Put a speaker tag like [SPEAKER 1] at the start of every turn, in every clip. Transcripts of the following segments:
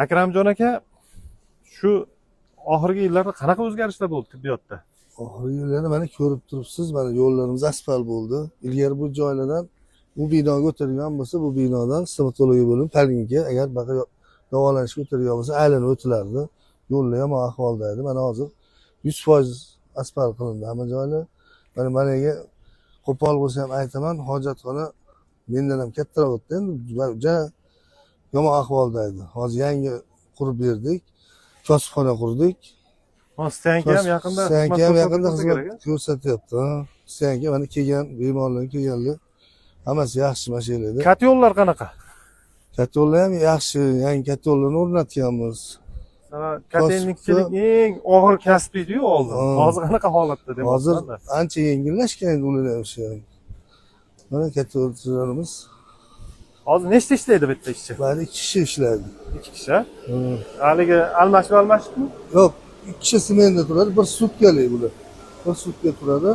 [SPEAKER 1] Akramjon aka, shu oxirgi yillarda qanaqa o'zgarishlar bo'ldi tibbiyotda?
[SPEAKER 2] Oxirgi yillarda mana ko'rib turibsiz, mana yo'llarimiz asfalt bo'ldi. Ilgari bu joylardan bu binoga o'tilgan bo'lsa, bu binodan stomatologiya bo'limi poliklinika agar baqa davolanishga o'tilgan bo'lsa, aylanib o'tilardi. Yo'llar ham ahvolda edi. Mana hozir 100% asfalt qilindi hamma joylar. Mana managa qo'pol bo'lsa ham aytaman, hojatxona mendan ham kattaroq o'tdi. Endi juda yomon ahvolda edi. Hozir yangi qurib berdik. Kosibxona qurdik.
[SPEAKER 1] Stanka ham yaqinda
[SPEAKER 2] Stanka ham yaqinda
[SPEAKER 1] xizmat
[SPEAKER 2] xizmat ko'rsatyapti. Stanka mana kelgan bemorlar kelganlar hammasi yaxshi mashinalarda.
[SPEAKER 1] Katyollar qanaqa?
[SPEAKER 2] Katyollar ham yaxshi, yangi katyollarni o'rnatganmiz.
[SPEAKER 1] Katelnikchilik eng og'ir kasb edi-yu oldin. Hozir qanaqa holatda deb
[SPEAKER 2] Hozir ancha yengillashgan endi ular ham ishi. Mana katyollarimiz
[SPEAKER 1] hozir nechta ishlaydi bitta ishchi?
[SPEAKER 2] bari 2 kishi ishlaydi.
[SPEAKER 1] 2 kishi. Haligi almashib-mi?
[SPEAKER 2] Yo'q, 2 kishi smenda turadi, bir sutkalik bular. Bir sutka turadi.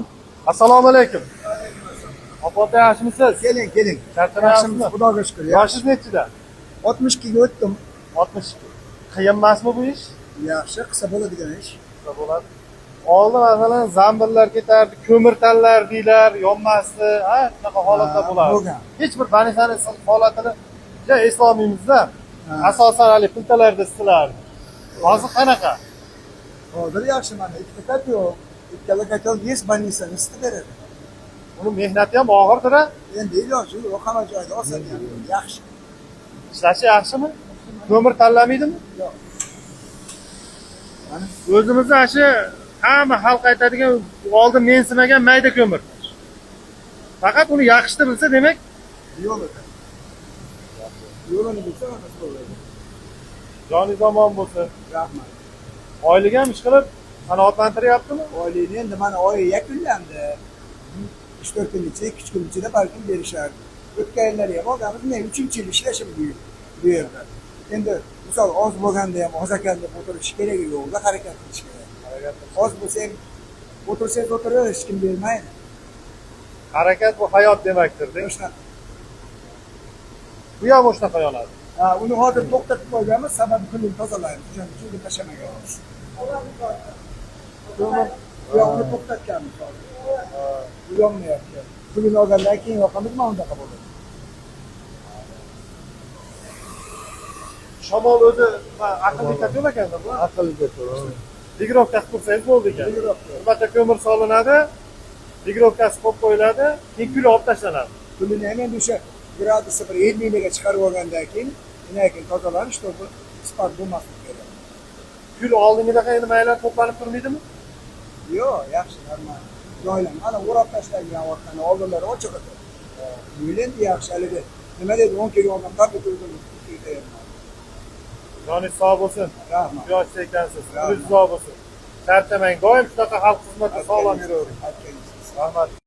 [SPEAKER 1] Assalomu alaykum. Opota yaxshimisiz?
[SPEAKER 3] Keling.
[SPEAKER 1] Charchamayapsizmi?
[SPEAKER 3] Xudoga shukr.
[SPEAKER 1] Yoshingiz nechida?
[SPEAKER 3] 62 ga o'tdim.
[SPEAKER 1] 62. Qiyin emasmi bu ish?
[SPEAKER 3] Yaxshi, qilsa bo'ladigan ish.
[SPEAKER 1] Bo'ladi. Oldin masalan zambillar ketardi, ko'mir tanlardinglar, yonmasdi, ha, shunaqa holatlar bo'lardi.
[SPEAKER 3] Bo'lgan.
[SPEAKER 1] Hech bir sanitariya holatini juda eslolmaymizda. Asosan hali filtalarda istilardi. Hozir qanaqa?
[SPEAKER 3] Hozir yaxshi mana ikkita kat yo'q. Ikkala katal 10 больницani isitib beradi.
[SPEAKER 1] Uni mehnati ham og'irdir.
[SPEAKER 3] Endi iloji yo'q, hamma joyda oson yaxshi.
[SPEAKER 1] Ishlashi yaxshimi? Ko'mir tanlamaydimi?
[SPEAKER 3] Yo'q.
[SPEAKER 1] Mana o'zimizda shu hamma xalq aytadigan oldin mensimagan mayda ko'mir. Faqat uni yaxshini bilsa, demak,
[SPEAKER 3] yo'lini bilsa hammasi bo'ladi.
[SPEAKER 1] joningiz omon bo'lsin.
[SPEAKER 3] Rahmat.
[SPEAKER 1] Oylik ham ish qilib qanoatlantiryaptimi?
[SPEAKER 3] Oylikni endi mana oy yakunlandi. 3-4 kun ichida, 2 kun ichida balkim berishardi. O'tgan yillar ham odamimiz men 3-yil ishlashim bu yerda. Endi misol oz bo'lganda ham oz ekan deb o'tirish kerak yo'qda harakat qilish kerak. Oz bo'lsa ham o'tirsangiz o'tiraver, hech kim bermaydi.
[SPEAKER 1] Harakat bu hayot demakdir-da.
[SPEAKER 3] Shunaqa.
[SPEAKER 1] Bu ham shunaqa yonadi.
[SPEAKER 3] Uni hozir to'xtatib qo'yganmiz, sababi kunni tozalaymiz. Chunki tashlamaganmiz. Uni to'xtatganmiz hozir. Bu yonmayapti. Bugun olgandan keyin yoqamizmi undaqa bo'ladi.
[SPEAKER 1] Shamol o'zi aqlli katyol ekanda bu.
[SPEAKER 2] Aqlli katyol.
[SPEAKER 1] Digirovkasi qursangiz bo'ldi ekan. Bitta ko'mir solinadi, digirovkasi qo'yib qo'yiladi, keyin kul olib tashlanadi.
[SPEAKER 3] Kulini ham endi o'sha gradusni bir 50 ga chiqarib olgandan keyin keyin tozalanish to'g'ri ispat bo'lmasligi kerak.
[SPEAKER 1] Kul oldingidaqa endi maylar to'planib turmaydimi?
[SPEAKER 3] Yo'q, yaxshi, normal. Joylar mana o'rab tashlangan orqani oldinlari ochiq edi. Yo'l endi yaxshi haligi. Nima deydi 10 kg olgan qabul qildim.
[SPEAKER 1] Joningiz sog' bo'lsin.
[SPEAKER 3] Rahmat.
[SPEAKER 1] Yosh ekansiz. O'zingiz sog' bo'lsin. Charchamang, doim shunaqa xalq xizmatida sog'lom yuravering. Rahmat.